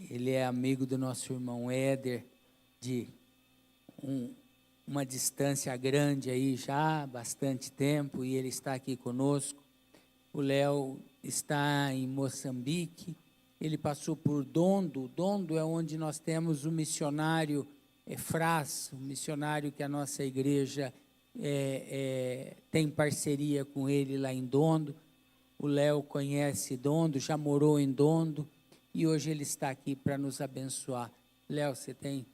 Ele é amigo do nosso irmão Éder, de uma distância grande aí já há bastante tempo, e ele está aqui conosco. O Léo está em Moçambique, ele passou por Dondo. Dondo é onde nós temos o missionário Efrás, o missionário que a nossa igreja tem parceria com ele lá em Dondo. O Léo conhece Dondo, já morou em Dondo, e hoje ele está aqui para nos abençoar. Léo, você tem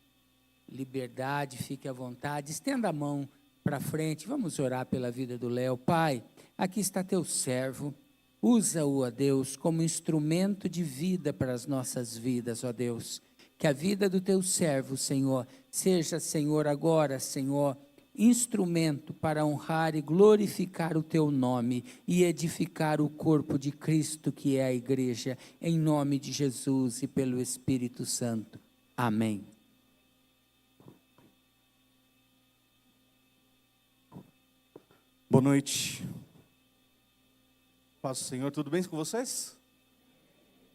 liberdade, fique à vontade, estenda a mão para frente, vamos orar pela vida do Léo. Pai, aqui está teu servo, usa-o, ó Deus, como instrumento de vida para as nossas vidas, ó Deus. Que a vida do teu servo, Senhor, seja, Senhor, agora, Senhor, instrumento para honrar e glorificar o teu nome e edificar o corpo de Cristo, que é a igreja, em nome de Jesus e pelo Espírito Santo. Amém. Boa noite. Paz do Senhor, tudo bem com vocês?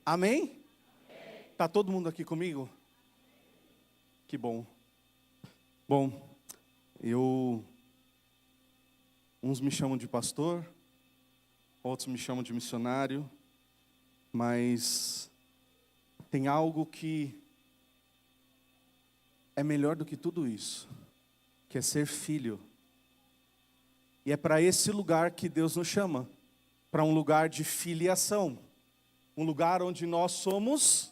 Amém? Está todo mundo aqui comigo? Que bom. Bom, uns me chamam de pastor, outros me chamam de missionário, mas tem algo que é melhor do que tudo isso, que é ser filho. E é para esse lugar que Deus nos chama, para um lugar de filiação, um lugar onde nós somos,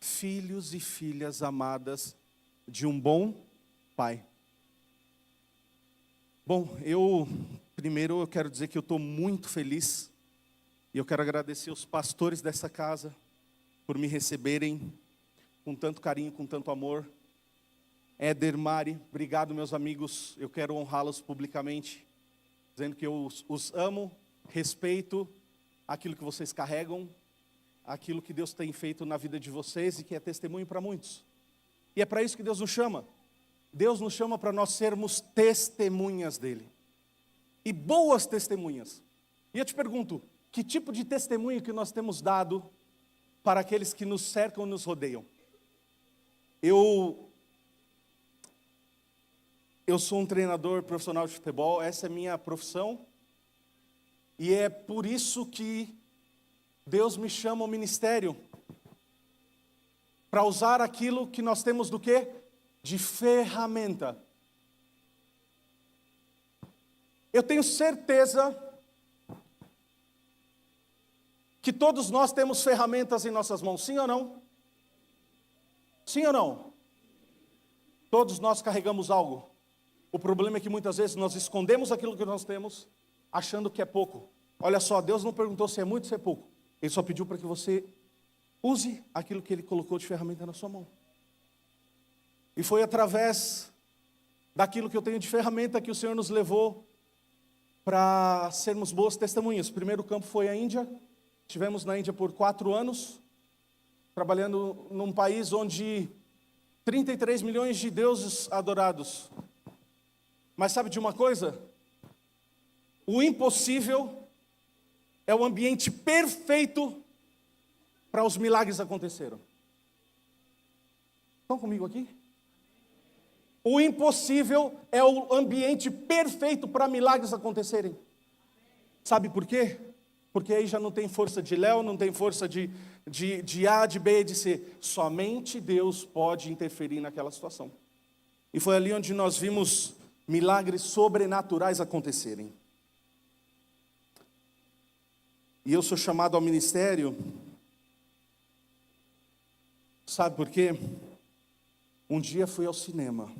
filhos e filhas amadas de um bom Pai. Bom, primeiro eu quero dizer que eu estou muito feliz, e eu quero agradecer os pastores dessa casa, por me receberem com tanto carinho, com tanto amor. Éder, Mari, obrigado, meus amigos. Eu quero honrá-los publicamente, dizendo que eu os amo, respeito aquilo que vocês carregam, aquilo que Deus tem feito na vida de vocês e que é testemunho para muitos. E é para isso que Deus nos chama. Deus nos chama para nós sermos testemunhas dEle. E boas testemunhas. E eu te pergunto, que tipo de testemunho que nós temos dado para aqueles que nos cercam e nos rodeiam? Eu sou um treinador profissional de futebol, essa é a minha profissão, e é por isso que Deus me chama ao ministério, para usar aquilo que nós temos do quê? De ferramenta. Eu tenho certeza que todos nós temos ferramentas em nossas mãos, sim ou não? Sim ou não? Todos nós carregamos algo. O problema é que muitas vezes nós escondemos aquilo que nós temos, achando que é pouco. Olha só, Deus não perguntou se é muito ou se é pouco. Ele só pediu para que você use aquilo que Ele colocou de ferramenta na sua mão. E foi através daquilo que eu tenho de ferramenta que o Senhor nos levou para sermos boas testemunhas. O primeiro campo foi a Índia. Estivemos na Índia por 4 anos, trabalhando num país onde 33 milhões de deuses adorados. Mas sabe de uma coisa? O impossível é o ambiente perfeito para os milagres acontecerem. Estão comigo aqui? O impossível é o ambiente perfeito para milagres acontecerem. Sabe por quê? Porque aí já não tem força de Léo, não tem força de A, de B, de C. Somente Deus pode interferir naquela situação. E foi ali onde nós vimos milagres sobrenaturais acontecerem. E eu sou chamado ao ministério, sabe por quê? Um dia fui ao cinema.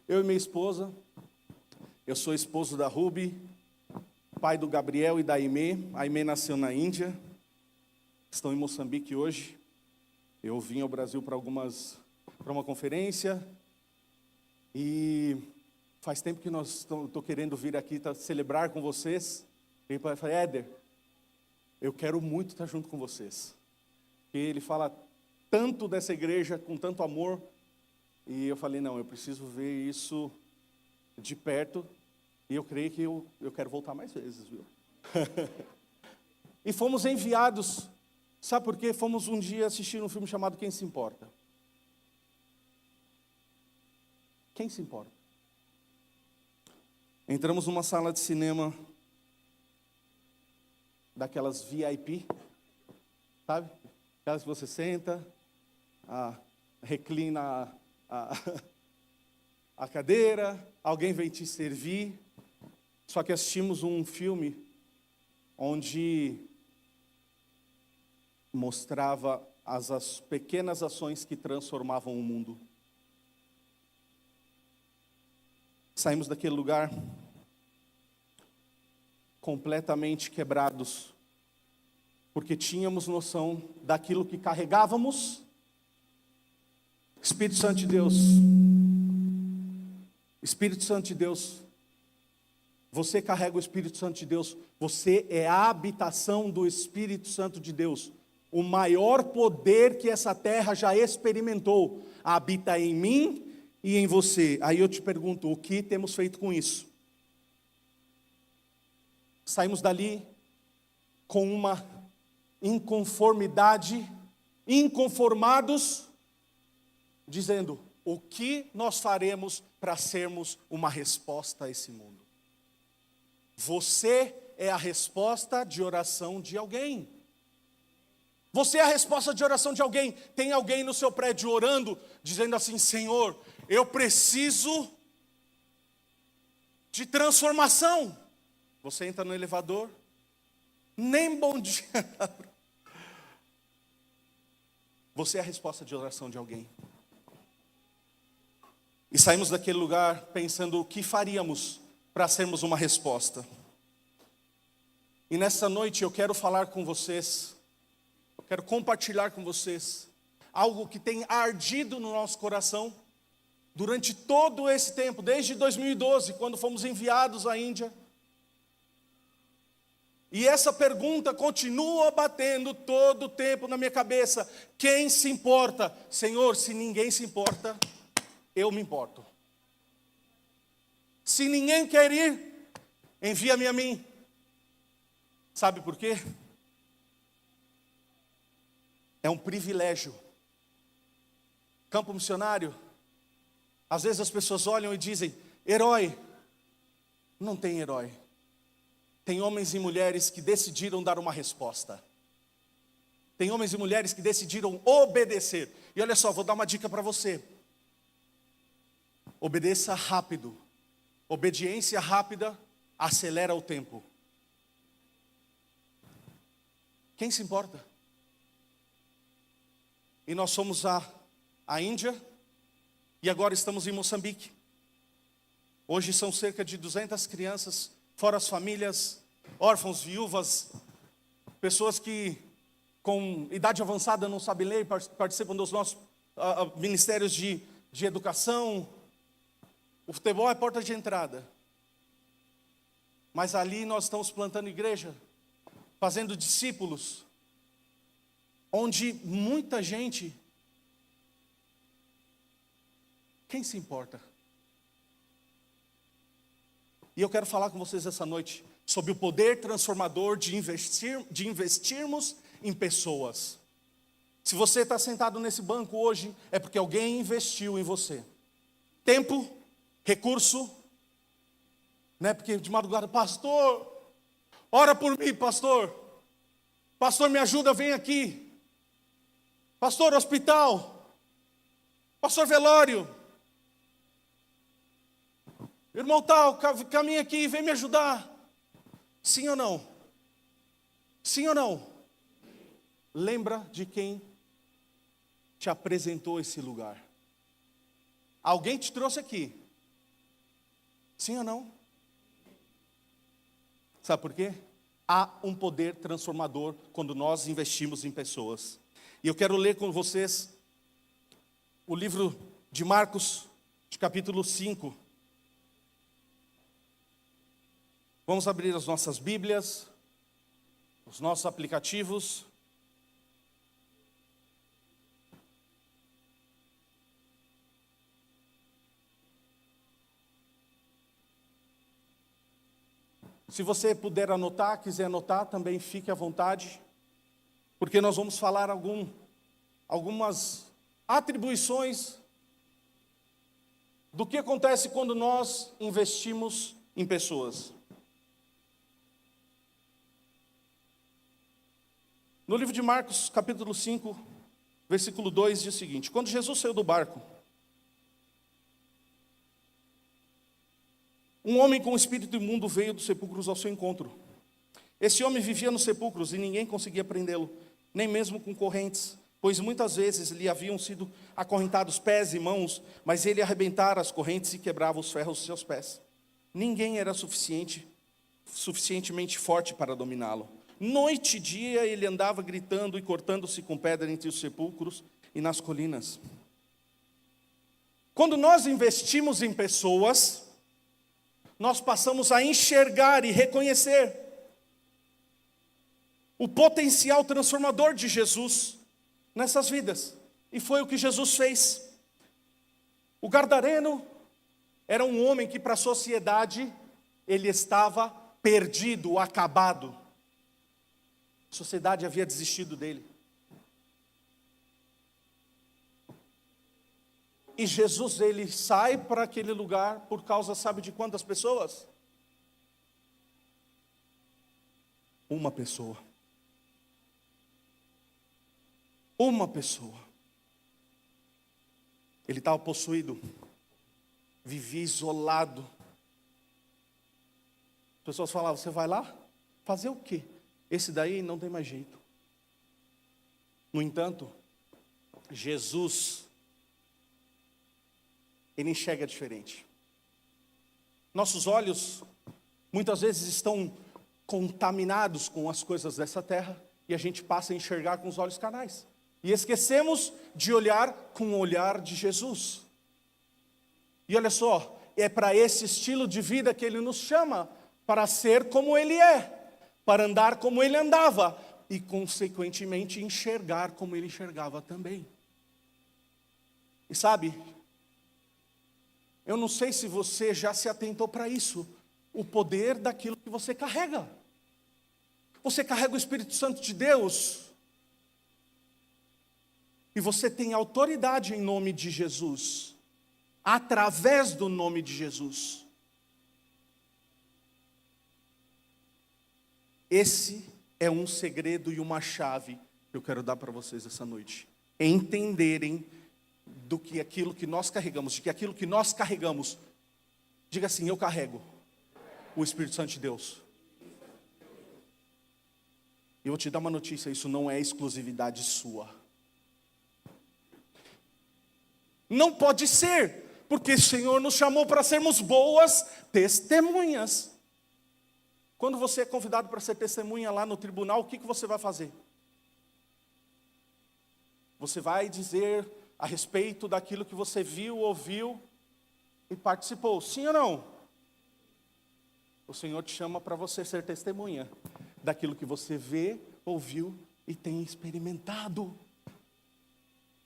Eu e minha esposa, eu sou esposo da Ruby, pai do Gabriel e da Aimee. A Aimee nasceu na Índia, estão em Moçambique hoje. Eu vim ao Brasil para uma conferência, e faz tempo que estou querendo vir aqui celebrar com vocês. E eu falei, Éder, eu quero muito estar junto com vocês. Porque ele fala tanto dessa igreja, com tanto amor. E eu falei, não, eu preciso ver isso de perto. E eu creio que eu quero voltar mais vezes, viu? E fomos enviados, sabe por quê? Fomos um dia assistir um filme chamado Quem Se Importa? Quem se importa? Entramos numa sala de cinema, daquelas VIP, sabe? Aquelas que você senta, reclina a cadeira, alguém vem te servir. Só que assistimos um filme onde mostrava as pequenas ações que transformavam o mundo. Saímos daquele lugar completamente quebrados, porque tínhamos noção daquilo que carregávamos. Espírito Santo de Deus, Espírito Santo de Deus, você carrega o Espírito Santo de Deus, você é a habitação do Espírito Santo de Deus. O maior poder que essa terra já experimentou habita em mim e em você. Aí eu te pergunto, o que temos feito com isso? Saímos dali com uma inconformidade, inconformados, dizendo, o que nós faremos para sermos uma resposta a esse mundo? Você é a resposta de oração de alguém. Você é a resposta de oração de alguém. Tem alguém no seu prédio orando, dizendo assim, Senhor, eu preciso de transformação. Você entra no elevador, nem bom dia. Você é a resposta de oração de alguém. E saímos daquele lugar pensando o que faríamos para sermos uma resposta. E nessa noite eu quero falar com vocês, eu quero compartilhar com vocês algo que tem ardido no nosso coração durante todo esse tempo, desde 2012, quando fomos enviados à Índia. E essa pergunta continua batendo todo o tempo na minha cabeça. Quem se importa? Senhor, se ninguém se importa, eu me importo. Se ninguém quer ir, envia-me a mim. Sabe por quê? É um privilégio. Campo missionário, às vezes as pessoas olham e dizem, herói. Não tem herói. Tem homens e mulheres que decidiram dar uma resposta. Tem homens e mulheres que decidiram obedecer. E olha só, vou dar uma dica para você. Obedeça rápido. Obediência rápida acelera o tempo. Quem se importa? E nós fomos à Índia e agora estamos em Moçambique. Hoje são cerca de 200 crianças, fora as famílias, órfãos, viúvas, pessoas que com idade avançada não sabem ler, participam dos nossos ministérios de educação. O futebol é porta de entrada. Mas ali nós estamos plantando igreja, fazendo discípulos, onde muita gente, quem se importa? E eu quero falar com vocês essa noite sobre o poder transformador de investirmos em pessoas. Se você está sentado nesse banco hoje, é porque alguém investiu em você. Tempo, recurso, né? Porque de madrugada, pastor, ora por mim, pastor. Pastor, me ajuda, vem aqui. Pastor, hospital. Pastor, velório. Irmão tal, caminha aqui, vem me ajudar. Sim ou não? Sim ou não? Lembra de quem te apresentou esse lugar. Alguém te trouxe aqui. Sim ou não? Sabe por quê? Há um poder transformador quando nós investimos em pessoas. E eu quero ler com vocês o livro de Marcos, de capítulo 5. Vamos abrir as nossas Bíblias, os nossos aplicativos. Se você puder anotar, quiser anotar, também fique à vontade, porque nós vamos falar algumas atribuições do que acontece quando nós investimos em pessoas. No livro de Marcos, capítulo 5, versículo 2, diz o seguinte: quando Jesus saiu do barco, um homem com espírito imundo veio dos sepulcros ao seu encontro. Esse homem vivia nos sepulcros e ninguém conseguia prendê-lo, nem mesmo com correntes, pois muitas vezes lhe haviam sido acorrentados pés e mãos, mas ele arrebentara as correntes e quebrava os ferros dos seus pés. Ninguém era suficientemente forte para dominá-lo. Noite e dia ele andava gritando e cortando-se com pedra entre os sepulcros e nas colinas. Quando nós investimos em pessoas, nós passamos a enxergar e reconhecer o potencial transformador de Jesus nessas vidas. E foi o que Jesus fez. O gadareno era um homem que para a sociedade ele estava perdido, acabado. A sociedade havia desistido dele. E Jesus, ele sai para aquele lugar por causa, sabe de quantas pessoas? Uma pessoa. Uma pessoa. Ele estava possuído, vivia isolado. As pessoas falavam: você vai lá? Fazer o quê? Esse daí não tem mais jeito. No entanto, Jesus, ele enxerga diferente. Nossos olhos, muitas vezes, estão contaminados com as coisas dessa terra, e a gente passa a enxergar com os olhos carnais. E esquecemos de olhar com o olhar de Jesus. E olha só, é para esse estilo de vida que ele nos chama, para ser como ele é, para andar como ele andava, e consequentemente enxergar como ele enxergava também. E sabe, eu não sei se você já se atentou para isso, o poder daquilo que você carrega. Você carrega o Espírito Santo de Deus, e você tem autoridade em nome de Jesus, através do nome de Jesus. Esse é um segredo e uma chave que eu quero dar para vocês essa noite. Entenderem do que aquilo que nós carregamos, de que aquilo que nós carregamos, diga assim: eu carrego o Espírito Santo de Deus. E eu vou te dar uma notícia: isso não é exclusividade sua. Não pode ser, porque o Senhor nos chamou para sermos boas testemunhas. Quando você é convidado para ser testemunha lá no tribunal, o que você vai fazer? Você vai dizer a respeito daquilo que você viu, ouviu e participou, sim ou não? O Senhor te chama para você ser testemunha daquilo que você vê, ouviu e tem experimentado.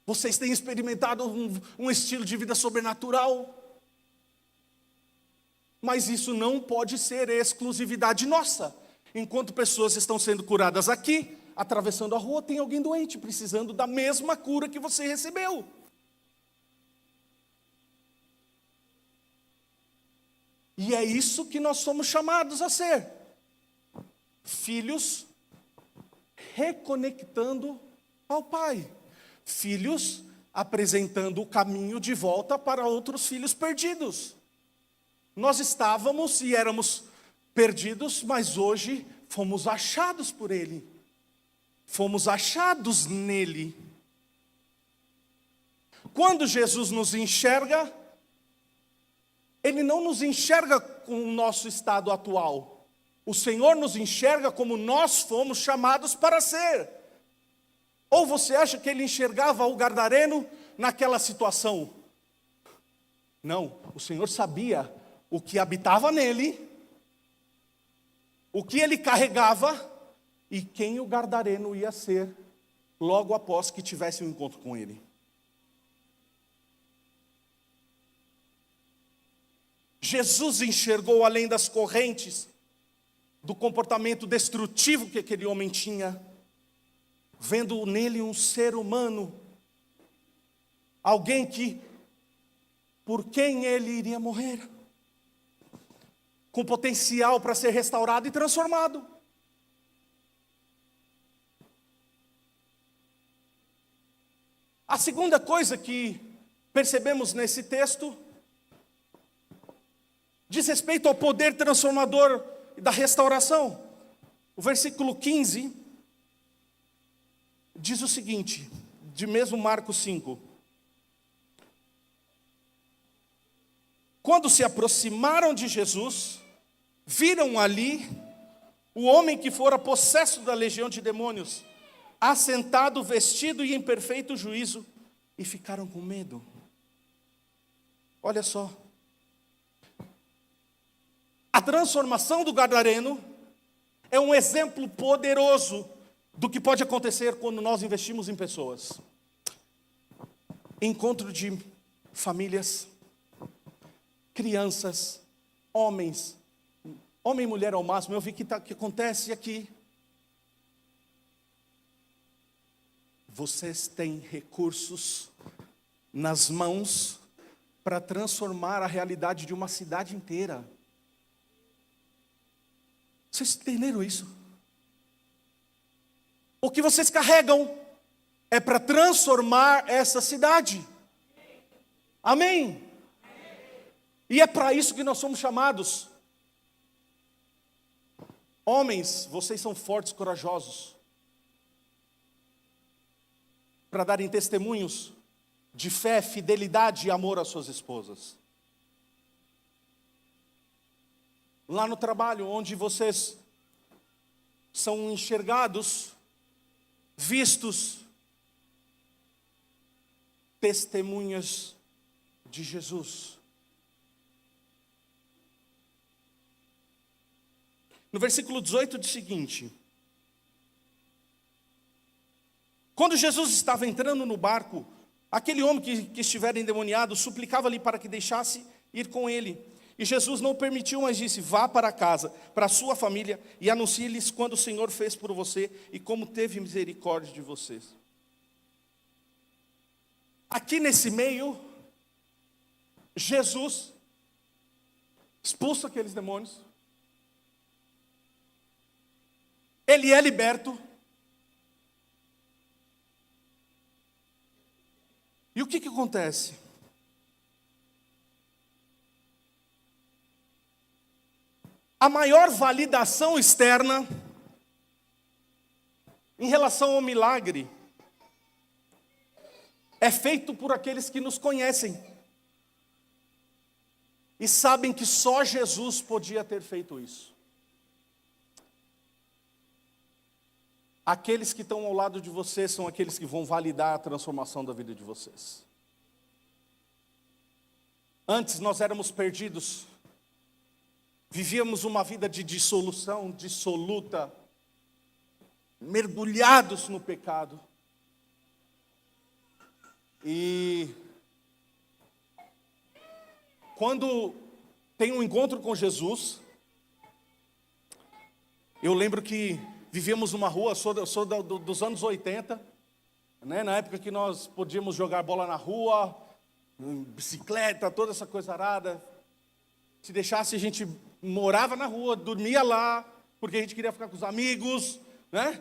Vocês têm experimentado um estilo de vida sobrenatural. Mas isso não pode ser exclusividade nossa. Enquanto pessoas estão sendo curadas aqui, atravessando a rua, tem alguém doente, precisando da mesma cura que você recebeu. E é isso que nós somos chamados a ser. Filhos reconectando ao Pai. Filhos apresentando o caminho de volta para outros filhos perdidos. Nós estávamos e éramos perdidos, mas hoje fomos achados por Ele. Fomos achados nele. Quando Jesus nos enxerga, Ele não nos enxerga com o nosso estado atual. O Senhor nos enxerga como nós fomos chamados para ser. Ou você acha que Ele enxergava o gadareno naquela situação? Não, o Senhor sabia o que habitava nele, o que ele carregava e quem o gadareno ia ser logo após que tivesse um encontro com ele. Jesus enxergou além das correntes, do comportamento destrutivo que aquele homem tinha, vendo nele um ser humano, alguém por quem ele iria morrer, com potencial para ser restaurado e transformado. A segunda coisa que percebemos nesse texto diz respeito ao poder transformador da restauração. O versículo 15 diz o seguinte, de mesmo Marcos 5. Quando se aproximaram de Jesus, viram ali o homem que fora possesso da legião de demônios, assentado, vestido e em perfeito juízo, e ficaram com medo. Olha só. A transformação do gadareno é um exemplo poderoso do que pode acontecer quando nós investimos em pessoas. Encontro de famílias, crianças, homens, homem e mulher ao máximo. Eu vi que acontece aqui. Vocês têm recursos nas mãos para transformar a realidade de uma cidade inteira. Vocês entenderam isso? O que vocês carregam é para transformar essa cidade. Amém? E é para isso que nós somos chamados. Homens, vocês são fortes, corajosos, para darem testemunhos de fé, fidelidade e amor às suas esposas. Lá no trabalho, onde vocês são enxergados, vistos, testemunhas de Jesus. No versículo 18 diz o seguinte: quando Jesus estava entrando no barco, aquele homem que estivera endemoniado suplicava-lhe para que deixasse ir com ele. E Jesus não permitiu, mas disse: vá para casa, para a sua família, e anuncie-lhes quando o Senhor fez por você e como teve misericórdia de vocês. Aqui nesse meio, Jesus expulsa aqueles demônios. Ele é liberto. E o que acontece? A maior validação externa em relação ao milagre é feito por aqueles que nos conhecem e sabem que só Jesus podia ter feito isso. Aqueles que estão ao lado de vocês são aqueles que vão validar a transformação da vida de vocês. Antes nós éramos perdidos, vivíamos uma vida de dissolução, dissoluta, mergulhados no pecado. E quando tem um encontro com Jesus, eu lembro que vivíamos numa rua, sou dos anos 80, né? Na época que nós podíamos jogar bola na rua, bicicleta, toda essa coisa arada. Se deixasse, a gente morava na rua, dormia lá, porque a gente queria ficar com os amigos, né?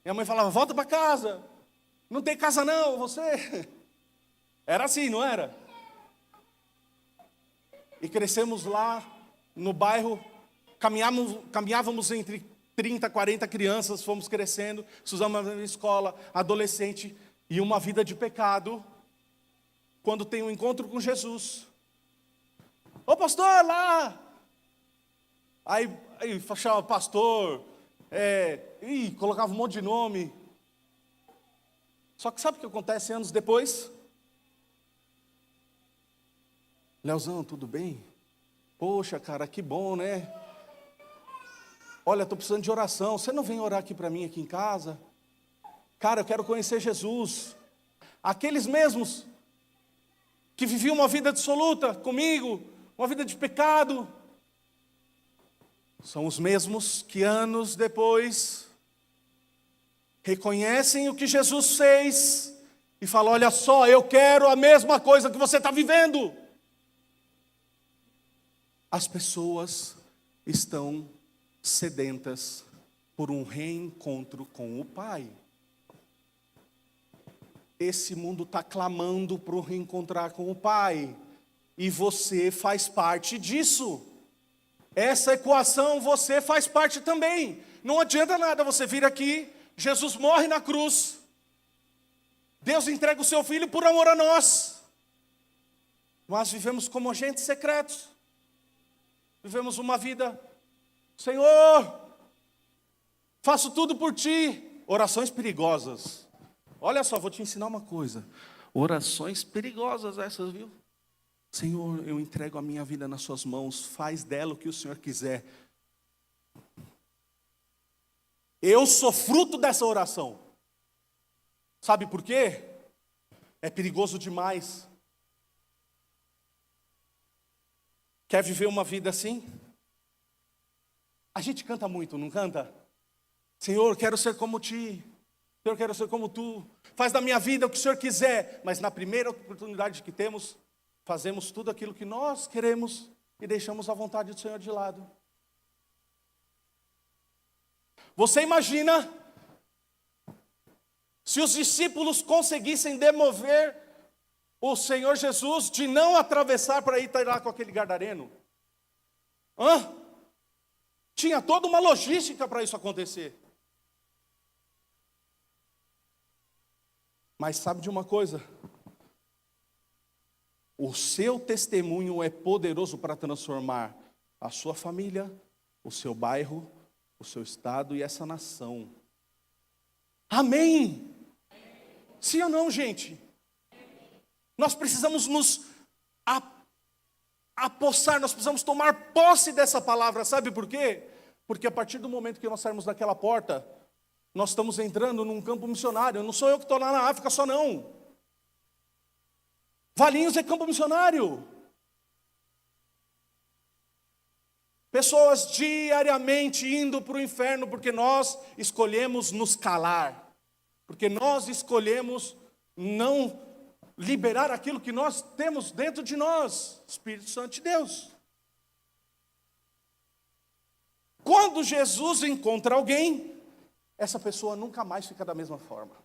Minha mãe falava: volta para casa. Não tem casa não, você. Era assim, não era? E crescemos lá no bairro, caminhávamos entre 30, 40 crianças, fomos crescendo, estudamos na escola, adolescente, e uma vida de pecado. Quando tem um encontro com Jesus: ô pastor, lá! Aí chamava pastor, colocava um monte de nome. Só que sabe o que acontece anos depois? Leozão, tudo bem? Poxa, cara, que bom, né? Olha, estou precisando de oração. Você não vem orar aqui para mim, aqui em casa? Cara, eu quero conhecer Jesus. Aqueles mesmos que viviam uma vida dissoluta comigo, uma vida de pecado, São os mesmos que anos depois reconhecem o que Jesus fez e falam: olha só, eu quero a mesma coisa que você está vivendo. As pessoas estão sedentas por um reencontro com o Pai. Esse mundo está clamando por reencontrar com o Pai, e você faz parte disso. Essa equação você faz parte também. Não adianta nada você vir aqui, Jesus morre na cruz, Deus entrega o seu Filho por amor a nós, mas vivemos como agentes secretos, vivemos uma vida: Senhor, faço tudo por Ti. Orações perigosas. Olha só, vou te ensinar uma coisa. Orações perigosas essas, viu? Senhor, eu entrego a minha vida nas Suas mãos, faz dela o que o Senhor quiser. Eu sou fruto dessa oração. Sabe por quê? É perigoso demais. Quer viver uma vida assim? A gente canta muito, não canta? Senhor, quero ser como Ti. Senhor, quero ser como Tu. Faz da minha vida o que o Senhor quiser. Mas na primeira oportunidade que temos, fazemos tudo aquilo que nós queremos e deixamos a vontade do Senhor de lado. Você imagina se os discípulos conseguissem demover o Senhor Jesus de não atravessar para ir lá com aquele gadareno? Tinha toda uma logística para isso acontecer. Mas sabe de uma coisa? O seu testemunho é poderoso para transformar a sua família, o seu bairro, o seu estado e essa nação. Amém? Sim ou não, gente? Nós precisamos nos apossar, nós precisamos tomar posse dessa palavra. Sabe por quê? Porque a partir do momento que nós sairmos daquela porta, nós estamos entrando num campo missionário. Não sou eu que estou lá na África só não. Valinhos é campo missionário. Pessoas diariamente indo para o inferno porque nós escolhemos nos calar. Porque nós escolhemos não liberar aquilo que nós temos dentro de nós, Espírito Santo de Deus. Quando Jesus encontra alguém, essa pessoa nunca mais fica da mesma forma.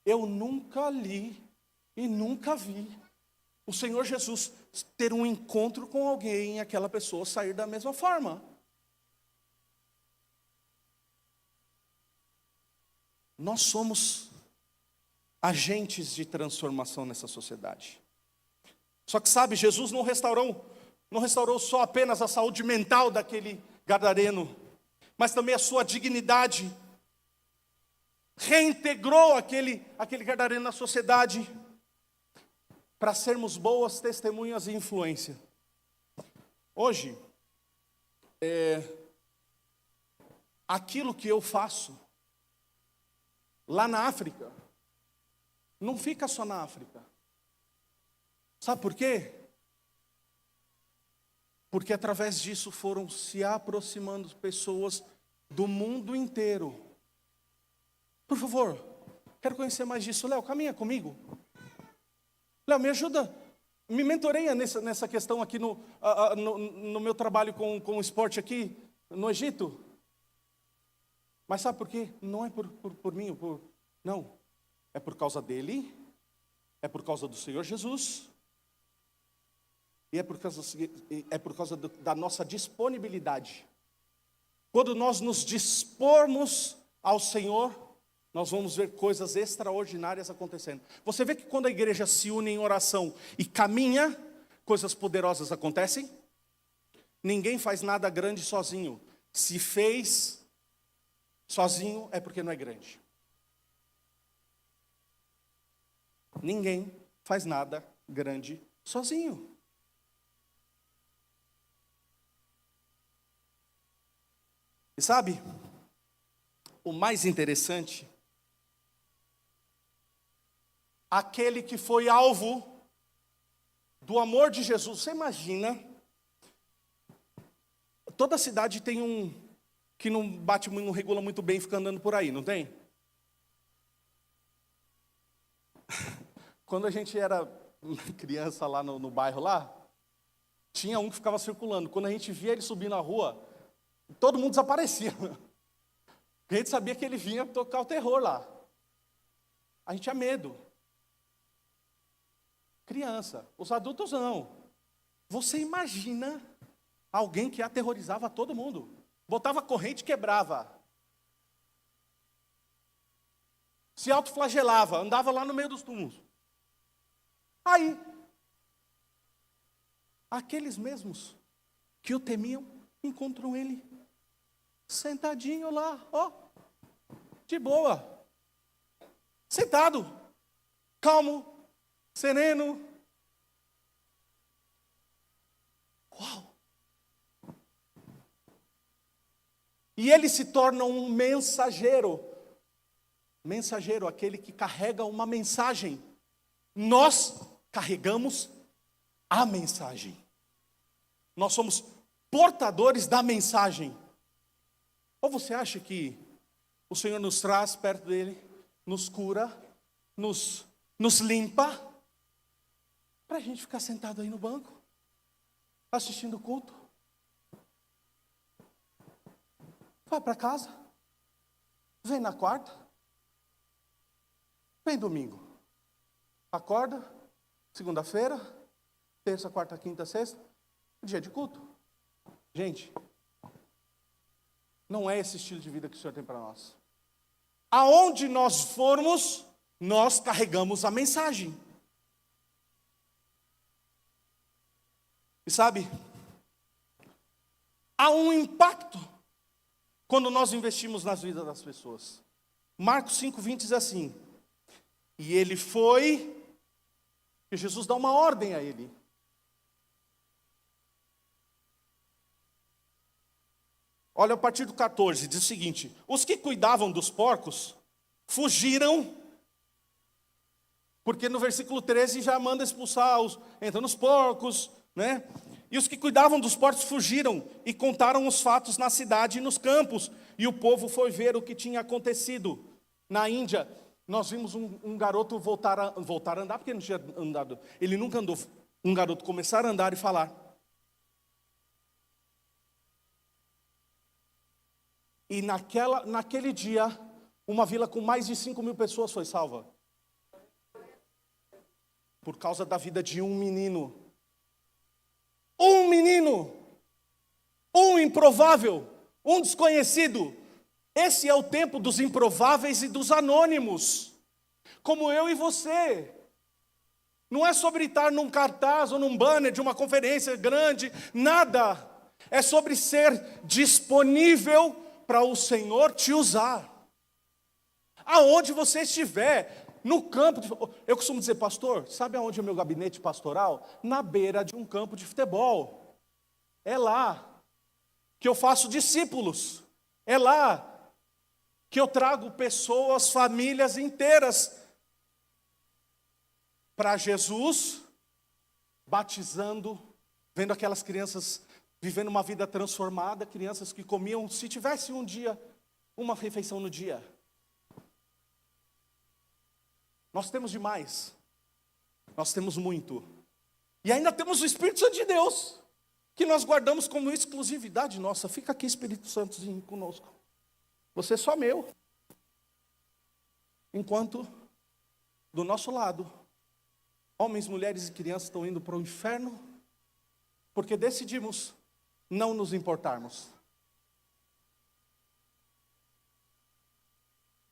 Eu nunca li e nunca vi o Senhor Jesus ter um encontro com alguém e aquela pessoa sair da mesma forma. Nós somos agentes de transformação nessa sociedade. Só que sabe, Jesus não restaurou só apenas a saúde mental daquele gadareno, mas também a sua dignidade. Reintegrou aquele gadareno na sociedade para sermos boas testemunhas e influência. Hoje, aquilo que eu faço lá na África, não fica só na África. Sabe por quê? Porque através disso foram se aproximando pessoas do mundo inteiro. Por favor, quero conhecer mais disso. Léo, caminha comigo. Léo, me ajuda, me mentoreia nessa questão aqui no meu trabalho com o esporte aqui no Egito. Mas sabe por quê? Não é por mim, não. É por causa dele, é por causa do Senhor Jesus, e é por causa da nossa disponibilidade. Quando nós nos dispormos ao Senhor, nós vamos ver coisas extraordinárias acontecendo. Você vê que quando a igreja se une em oração e caminha, coisas poderosas acontecem? Ninguém faz nada grande sozinho. Se fez sozinho é porque não é grande. Ninguém faz nada grande sozinho. E sabe, o mais interessante, aquele que foi alvo do amor de Jesus, você imagina, toda cidade tem um que não bate, não regula muito bem, fica andando por aí, não tem? Quando a gente era criança lá no bairro lá, tinha um que ficava circulando. Quando a gente via ele subir na rua, todo mundo desaparecia. A gente sabia que ele vinha tocar o terror lá. A gente tinha medo. Criança. Os adultos não. Você imagina alguém que aterrorizava todo mundo. Botava corrente e quebrava. Se autoflagelava, andava lá no meio dos túmulos. Aí, aqueles mesmos que o temiam, encontram ele sentadinho lá, ó, de boa, sentado, calmo, sereno. Uau! E ele se torna um mensageiro. Mensageiro, aquele que carrega uma mensagem. Nós carregamos a mensagem. Nós somos portadores da mensagem. Ou você acha que o Senhor nos traz perto dele, nos cura, nos limpa, para a gente ficar sentado aí no banco, assistindo o culto? Vai para casa, vem na quarta, vem domingo, acorda, segunda-feira, terça, quarta, quinta, sexta, dia de culto. Gente, não é esse estilo de vida que o Senhor tem para nós. Aonde nós formos, nós carregamos a mensagem. E sabe, há um impacto quando nós investimos nas vidas das pessoas. Marcos 5:20 diz assim: e ele foi, que Jesus dá uma ordem a ele. Olha a partir do 14, diz o seguinte: os que cuidavam dos porcos fugiram, porque no versículo 13 já manda expulsar entrando os porcos, né? E os que cuidavam dos porcos fugiram e contaram os fatos na cidade e nos campos, e o povo foi ver o que tinha acontecido. Na Índia, nós vimos um garoto voltar a andar, porque ele não tinha andado, ele nunca andou, um garoto começar a andar e falar. E naquele dia, uma vila com mais de 5.000 pessoas foi salva. Por causa da vida de um menino. Um menino. Um improvável. Um desconhecido. Esse é o tempo dos improváveis e dos anônimos. Como eu e você. Não é sobre estar num cartaz ou num banner de uma conferência grande. Nada. É sobre ser disponível para o Senhor te usar. Aonde você estiver, no campo, eu costumo dizer, pastor, sabe aonde é o meu gabinete pastoral? Na beira de um campo de futebol. É lá que eu faço discípulos. É lá que eu trago pessoas, famílias inteiras para Jesus, batizando, vendo aquelas crianças vivendo uma vida transformada, crianças que comiam, se tivesse um dia, uma refeição no dia. Nós temos demais. Nós temos muito. E ainda temos o Espírito Santo de Deus, que nós guardamos como exclusividade nossa. Fica aqui, Espírito Santozinho, conosco. Você é só meu. Enquanto, do nosso lado, homens, mulheres e crianças estão indo para o inferno, porque decidimos não nos importarmos.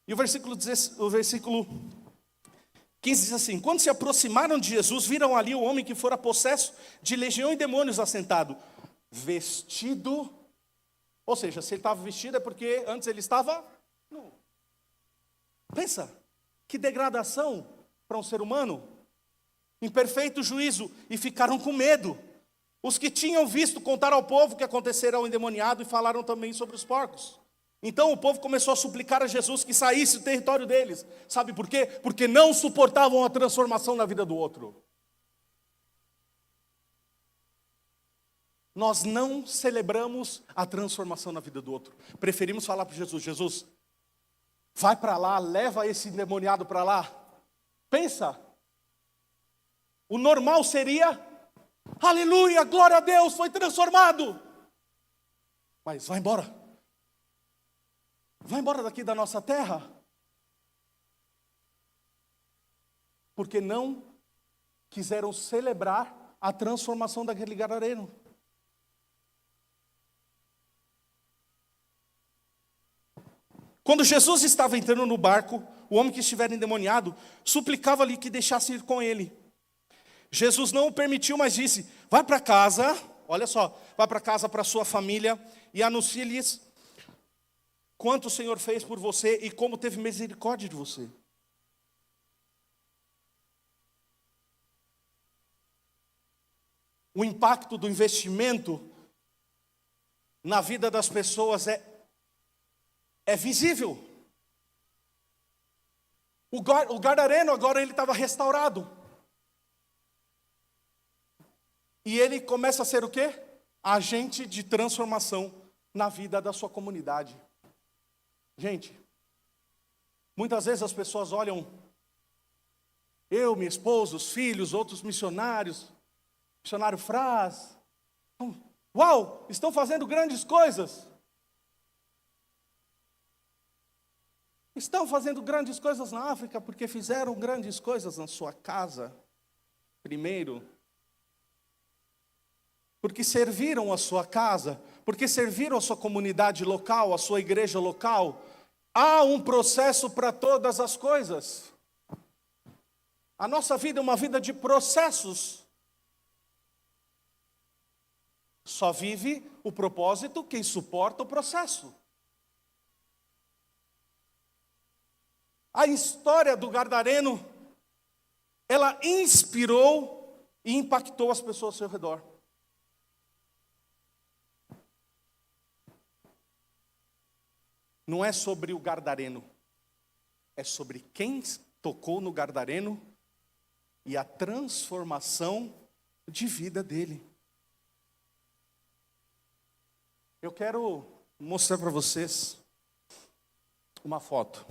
E o versículo 15 diz assim: quando se aproximaram de Jesus, viram ali o homem que fora possesso de legião e demônios assentado, vestido, ou seja, se ele estava vestido é porque antes ele estava nu. Pensa, que degradação para um ser humano, em perfeito juízo, e ficaram com medo. Os que tinham visto contaram ao povo o que acontecera ao endemoniado e falaram também sobre os porcos. Então o povo começou a suplicar a Jesus que saísse do território deles. Sabe por quê? Porque não suportavam a transformação na vida do outro. nós não celebramos a transformação na vida do outro. Preferimos falar para Jesus: Jesus, vai para lá, leva esse endemoniado para lá. Pensa, o normal seria: aleluia, glória a Deus, foi transformado. Mas vai embora. Vai embora daqui da nossa terra. Porque não quiseram celebrar a transformação daquele gadareno. Quando Jesus estava entrando no barco, o homem que estivera endemoniado suplicava-lhe que deixasse ir com ele. Jesus não o permitiu, mas disse: vai para casa, olha só, vai para casa, para sua família, e anuncie-lhes quanto o Senhor fez por você e como teve misericórdia de você. O impacto do investimento na vida das pessoas é visível. O gadareno agora ele estava restaurado. E ele começa a ser o quê? Agente de transformação na vida da sua comunidade. Gente, muitas vezes as pessoas olham eu, minha esposa, os filhos, outros missionários, missionário Fraz, uau, estão fazendo grandes coisas. Estão fazendo grandes coisas na África porque fizeram grandes coisas na sua casa, primeiro. Porque serviram a sua casa, porque serviram a sua comunidade local, a sua igreja local. Há um processo para todas as coisas. A nossa vida é uma vida de processos. Só vive o propósito quem suporta o processo. A história do gadareno, ela inspirou e impactou as pessoas ao seu redor. Não é sobre o gadareno, é sobre quem tocou no gadareno e a transformação de vida dele. Eu quero mostrar para vocês uma foto.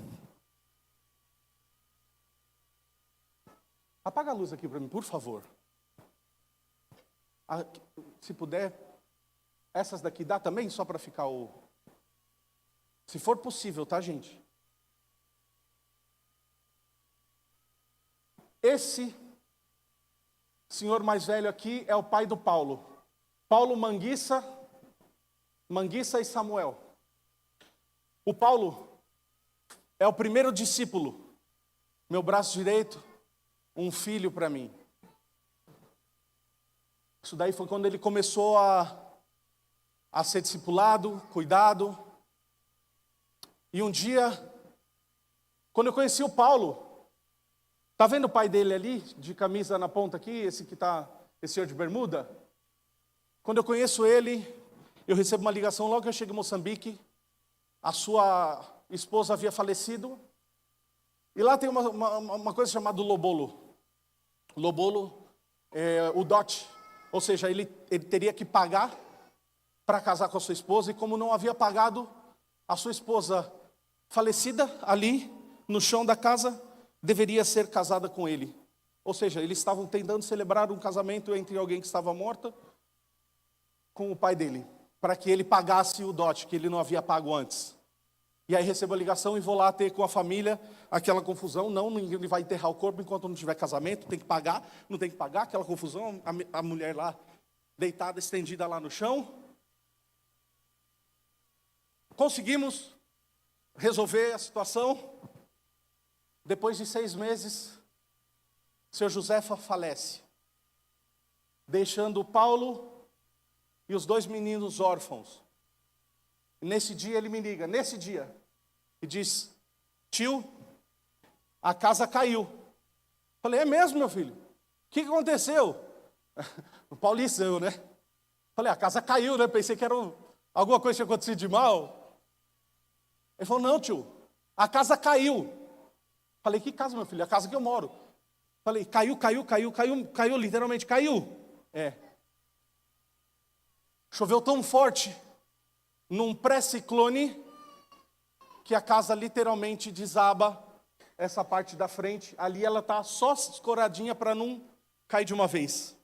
Apaga a luz aqui para mim, por favor. Se puder, essas daqui dá também, só para ficar o... Se for possível, tá, gente? Esse senhor mais velho aqui é o pai do Paulo. Paulo Manguissa e Samuel. O Paulo é o primeiro discípulo. Meu braço direito, um filho para mim. Isso daí foi quando ele começou a ser discipulado, cuidado. E um dia, quando eu conheci o Paulo, tá vendo o pai dele ali, de camisa na ponta aqui, esse senhor de bermuda? Quando eu conheço ele, eu recebo uma ligação logo que eu chego em Moçambique. A sua esposa havia falecido. E lá tem uma coisa chamada lobolo. Lobolo é o dote. Ou seja, ele teria que pagar para casar com a sua esposa. E como não havia pagado, a sua esposa falecida ali no chão da casa deveria ser casada com ele. Ou seja, eles estavam tentando celebrar um casamento entre alguém que estava morta com o pai dele, para que ele pagasse o dote que ele não havia pago antes. E aí recebo a ligação e vou lá ter com a família aquela confusão. Não, ninguém vai enterrar o corpo enquanto não tiver casamento, tem que pagar, não tem que pagar, aquela confusão, a mulher lá deitada, estendida lá no chão. Conseguimos resolver a situação. Depois de 6 meses, seu Josefa falece, deixando o Paulo e os 2 meninos órfãos. E nesse dia ele me liga, e diz: tio, a casa caiu. Falei: é mesmo, meu filho? O que aconteceu? O paulista, eu, né? Falei: a casa caiu, né? Pensei que era alguma coisa tinha acontecido de mal. Ele falou: não, tio, a casa caiu. Falei: que casa, meu filho? A casa que eu moro. Falei: caiu, literalmente caiu. É. Choveu tão forte, num pré-ciclone, que a casa literalmente desaba essa parte da frente. Ali ela está só escoradinha para não cair de uma vez.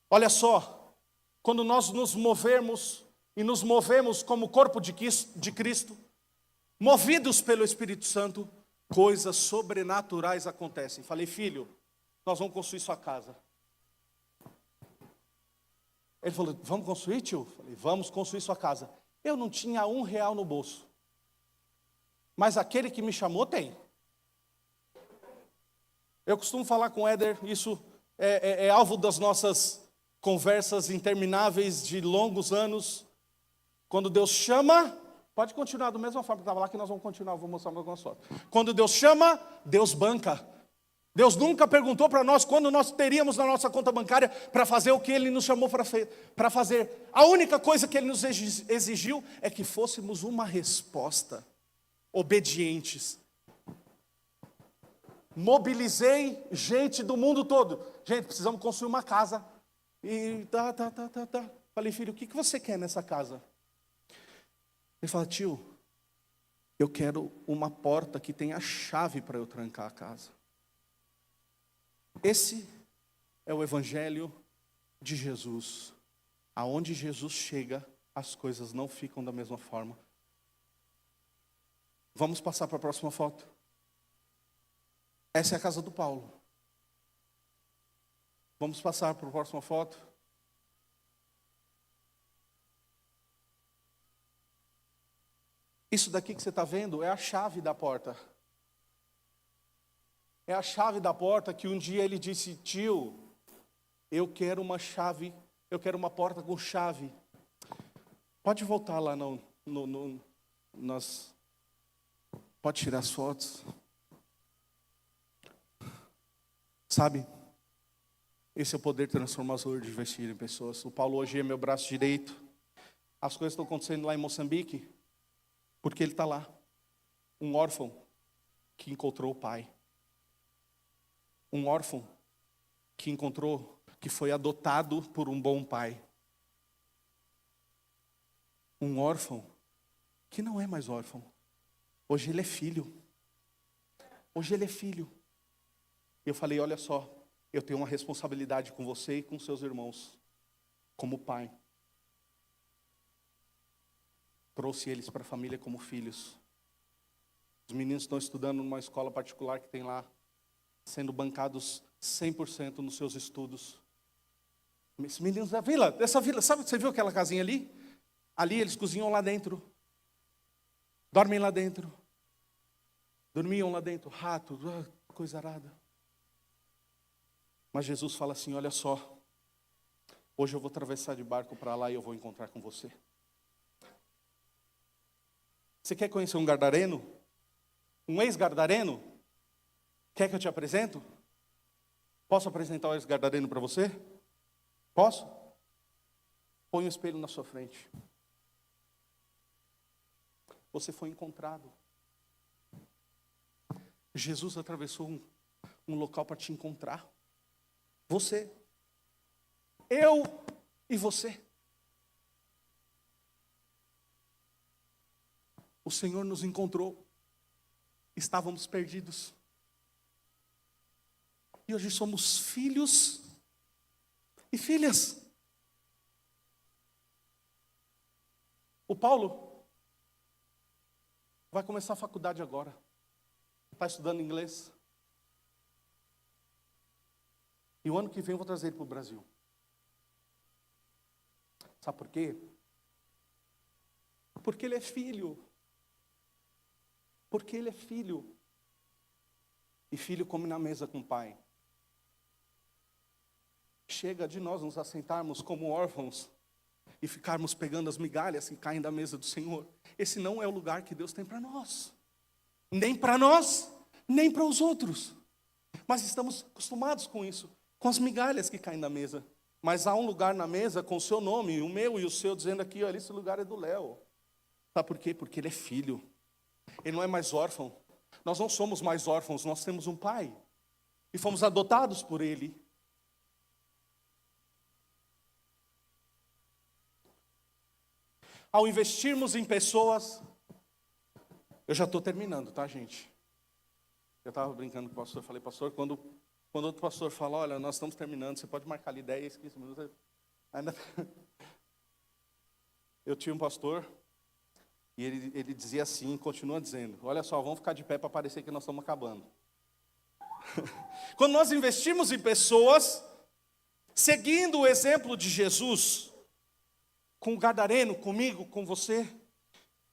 Olha só, quando nós nos movermos e nos movemos como corpo de Cristo, movidos pelo Espírito Santo, coisas sobrenaturais acontecem. Falei, filho, nós vamos construir sua casa. Ele falou, vamos construir, tio? Falei, vamos construir sua casa. Eu não tinha R$1 no bolso. Mas aquele que me chamou tem. Eu costumo falar com o Éder, isso é alvo das nossas conversas intermináveis de longos anos. Quando Deus chama, pode continuar da mesma forma que estava lá, que nós vamos continuar, vou mostrar algumas fotos. Quando Deus chama, Deus banca. Deus nunca perguntou para nós quando nós teríamos na nossa conta bancária para fazer o que Ele nos chamou para fazer. A única coisa que Ele nos exigiu é que fôssemos uma resposta, obedientes. Mobilizei gente do mundo todo. Gente, precisamos construir uma casa. E tá. Falei, filho, o que você quer nessa casa? Ele fala, tio, eu quero uma porta que tenha chave para eu trancar a casa. Esse é o Evangelho de Jesus. Aonde Jesus chega, as coisas não ficam da mesma forma. Vamos passar para a próxima foto. Essa é a casa do Paulo. Vamos passar para a próxima foto. Isso daqui que você está vendo é a chave da porta. É a chave da porta que um dia ele disse, tio, eu quero uma chave, eu quero uma porta com chave. Pode voltar lá pode tirar as fotos. Sabe, esse é o poder transformador de investir em pessoas. O Paulo hoje é meu braço direito. As coisas estão acontecendo lá em Moçambique, porque ele está lá. Um órfão que encontrou o pai. Um órfão que foi adotado por um bom pai. Um órfão que não é mais órfão. Hoje ele é filho. Hoje ele é filho. Eu falei, olha só, eu tenho uma responsabilidade com você e com seus irmãos, como pai. Trouxe eles para a família como filhos. Os meninos estão estudando numa escola particular que tem lá, sendo bancados 100% nos seus estudos. Esses meninos da vila, dessa vila, sabe, você viu aquela casinha ali? Ali eles cozinham lá dentro. Dormem lá dentro. Dormiam lá dentro, rato, coisa arada. Mas Jesus fala assim, olha só, hoje eu vou atravessar de barco para lá e eu vou encontrar com você. Você quer conhecer um gadareno? Um ex-gadareno? Quer que eu te apresento? Posso apresentar o ex-gadareno para você? Posso? Põe o espelho na sua frente. Você foi encontrado. Jesus atravessou um local para te encontrar. Você. Eu e você. O Senhor nos encontrou. Estávamos perdidos. E hoje somos filhos e filhas. O Paulo vai começar a faculdade agora. Está estudando inglês. E o ano que vem eu vou trazer ele para o Brasil. Sabe por quê? Porque ele é filho. Porque ele é filho. E filho come na mesa com o pai. Chega de nós nos assentarmos como órfãos e ficarmos pegando as migalhas que caem da mesa do Senhor. Esse não é o lugar que Deus tem para nós. Nem para nós, nem para os outros. Mas estamos acostumados com isso, com as migalhas que caem da mesa. Mas há um lugar na mesa com o seu nome, o meu e o seu, dizendo aqui, olha, esse lugar é do Léo. Sabe por quê? Porque ele é filho. Ele não é mais órfão. Nós não somos mais órfãos, nós temos um pai. E fomos adotados por ele. ao investirmos em pessoas, eu já estou terminando, tá, gente? Eu estava brincando com o pastor, falei, pastor, quando outro pastor fala, olha, nós estamos terminando, você pode marcar ali 10, 15 minutos. Ainda... Eu tinha um pastor, e ele dizia assim, continua dizendo, olha só, vamos ficar de pé para parecer que nós estamos acabando. Quando nós investimos em pessoas, seguindo o exemplo de Jesus, com o gadareno, comigo, com você,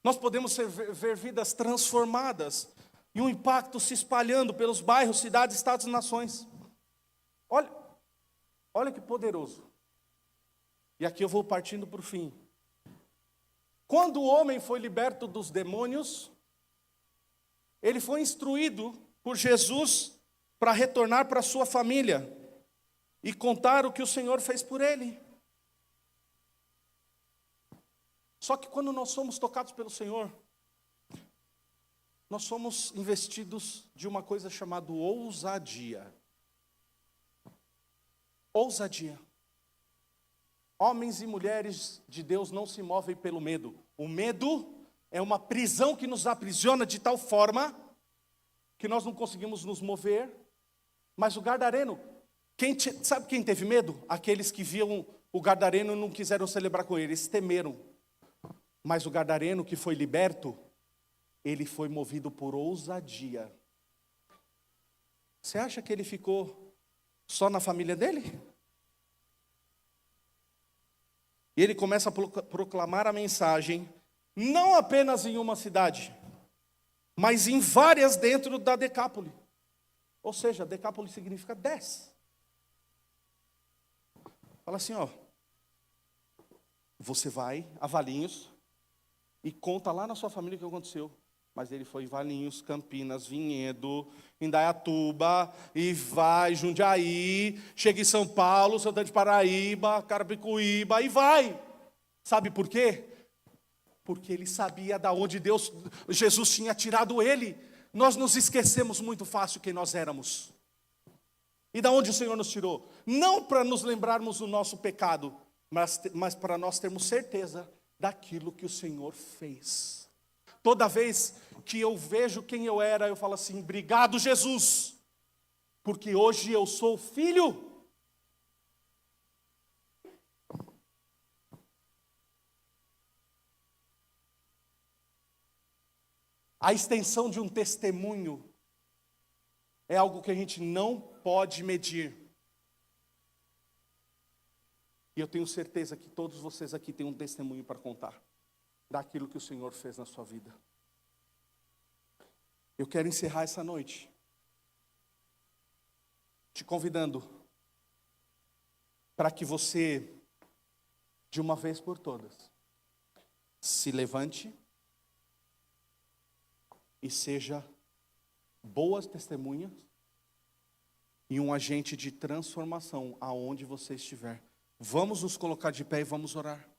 nós podemos ver vidas transformadas e um impacto se espalhando pelos bairros, cidades, estados e nações. Olha que poderoso. E aqui eu vou partindo para o fim. Quando o homem foi liberto dos demônios, ele foi instruído por Jesus para retornar para a sua família e contar o que o Senhor fez por ele. Só que quando nós somos tocados pelo Senhor, nós somos investidos de uma coisa chamada ousadia. Ousadia. Homens e mulheres de Deus não se movem pelo medo. O medo é uma prisão que nos aprisiona de tal forma que nós não conseguimos nos mover. Mas o gadareno, sabe quem teve medo? Aqueles que viam o gadareno e não quiseram celebrar com ele, eles temeram. Mas o gadareno que foi liberto, ele foi movido por ousadia. Você acha que ele ficou só na família dele? E ele começa a proclamar a mensagem, não apenas em uma cidade, mas em várias dentro da Decápole. Ou seja, Decápole significa 10. Fala assim, ó. Você vai a Valinhos e conta lá na sua família o que aconteceu. Mas ele foi em Valinhos, Campinas, Vinhedo, Indaiatuba, e vai, Jundiaí, chega em São Paulo, Santana de Paraíba, Carapicuíba, e vai. Sabe por quê? Porque ele sabia de onde Jesus tinha tirado ele. Nós nos esquecemos muito fácil quem nós éramos. E de onde o Senhor nos tirou? Não para nos lembrarmos do nosso pecado, mas para nós termos certeza daquilo que o Senhor fez. Toda vez que eu vejo quem eu era, eu falo assim, obrigado Jesus, porque hoje eu sou filho. A extensão de um testemunho é algo que a gente não pode medir. E eu tenho certeza que todos vocês aqui têm um testemunho para contar daquilo que o Senhor fez na sua vida. Eu quero encerrar essa noite te convidando para que você, de uma vez por todas, se levante e seja boas testemunhas e um agente de transformação aonde você estiver. Vamos nos colocar de pé e vamos orar.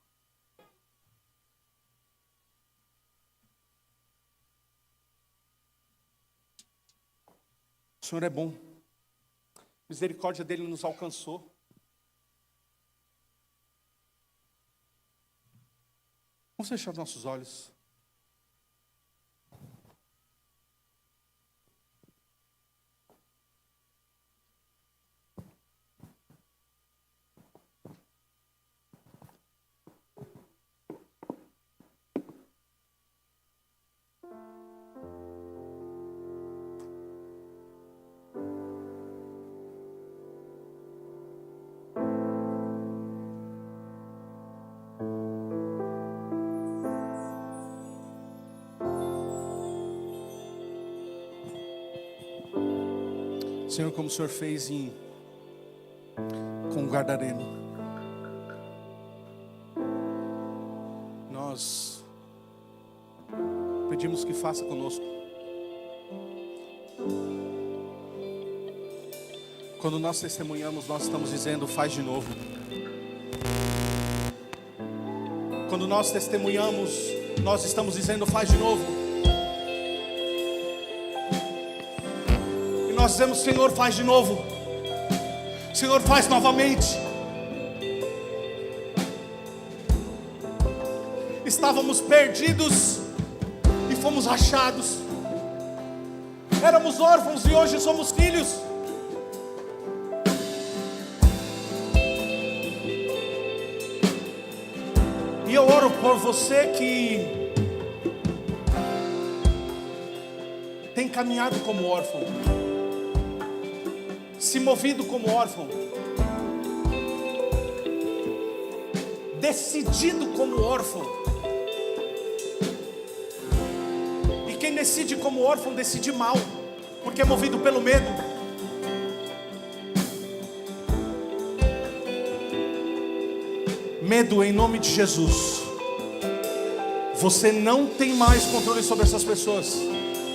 O Senhor é bom. A misericórdia dele nos alcançou. Vamos fechar nossos olhos. Senhor, como o Senhor fez com o gadareno, nós pedimos que faça conosco. Quando nós testemunhamos, nós estamos dizendo, faz de novo. Quando nós testemunhamos, nós estamos dizendo, faz de novo. Nós dizemos, Senhor, faz de novo. Senhor, faz novamente. E estávamos perdidos e fomos achados. Éramos órfãos e hoje somos filhos. E eu oro por você que tem caminhado como órfão, se movido como órfão, decidido como órfão. E quem decide como órfão decide mal, porque é movido pelo medo. Medo, em nome de Jesus. Você não tem mais controle sobre essas pessoas.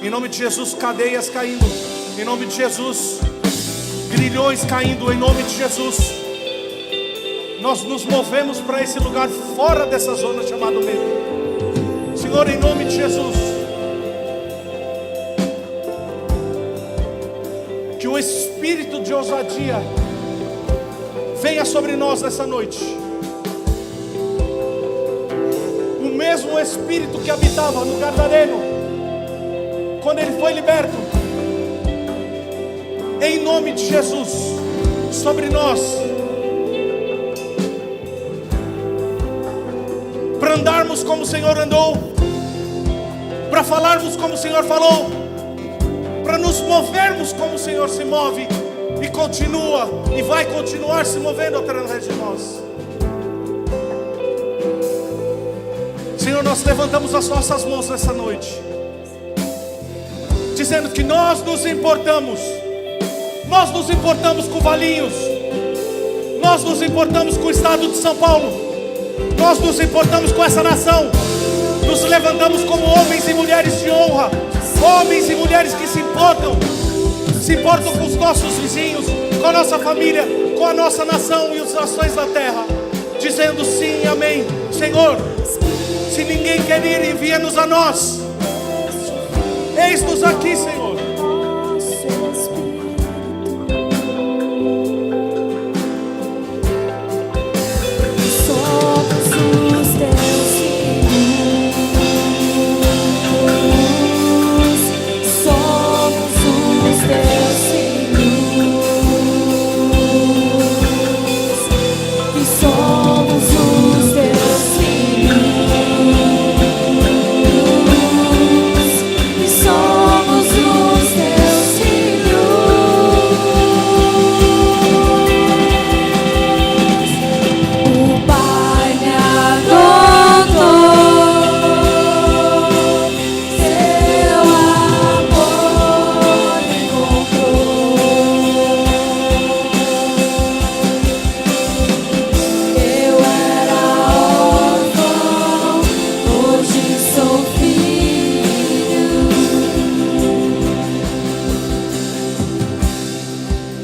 Em nome de Jesus, cadeias caindo. Em nome de Jesus, grilhões caindo. Em nome de Jesus, nós nos movemos para esse lugar fora dessa zona chamada medo. Senhor, em nome de Jesus, que o espírito de ousadia venha sobre nós nessa noite. O mesmo espírito que habitava no Gadareno, quando ele foi liberto, em nome de Jesus, sobre nós, para andarmos como o Senhor andou, para falarmos como o Senhor falou, para nos movermos como o Senhor se move e continua e vai continuar se movendo através de nós. Senhor, nós levantamos as nossas mãos nessa noite, dizendo que nós nos importamos com Valinhos, nós nos importamos com o estado de São Paulo, nós nos importamos com essa nação, nos levantamos como homens e mulheres de honra, homens e mulheres que se importam com os nossos vizinhos, com a nossa família, com a nossa nação e as nações da terra, dizendo sim e amém. Senhor, se ninguém quer ir, envia-nos a nós. Eis-nos aqui, Senhor.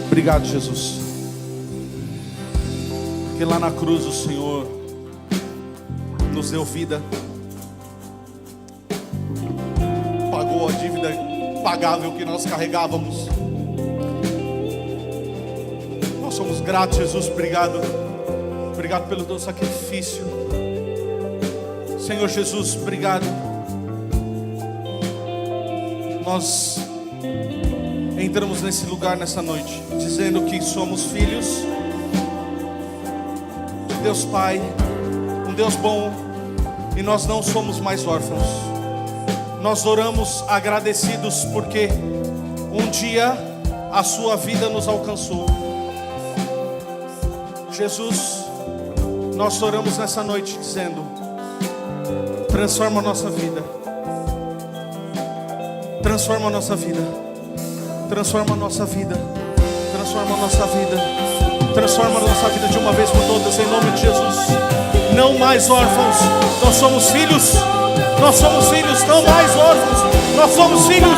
Obrigado, Jesus, que lá na cruz o Senhor nos deu vida, pagou a dívida impagável que nós carregávamos. Nós somos gratos, Jesus. Obrigado pelo teu sacrifício, Senhor Jesus. Obrigado. Nós entramos nesse lugar nessa noite, dizendo que somos filhos de Deus Pai, um Deus bom, e nós não somos mais órfãos. Nós oramos agradecidos porque um dia a sua vida nos alcançou. Jesus, nós oramos nessa noite dizendo: transforma a nossa vida, transforma a nossa vida. Transforma a nossa vida, transforma a nossa vida, transforma a nossa vida de uma vez por todas, em nome de Jesus. Não mais órfãos, nós somos filhos, não mais órfãos, nós somos filhos.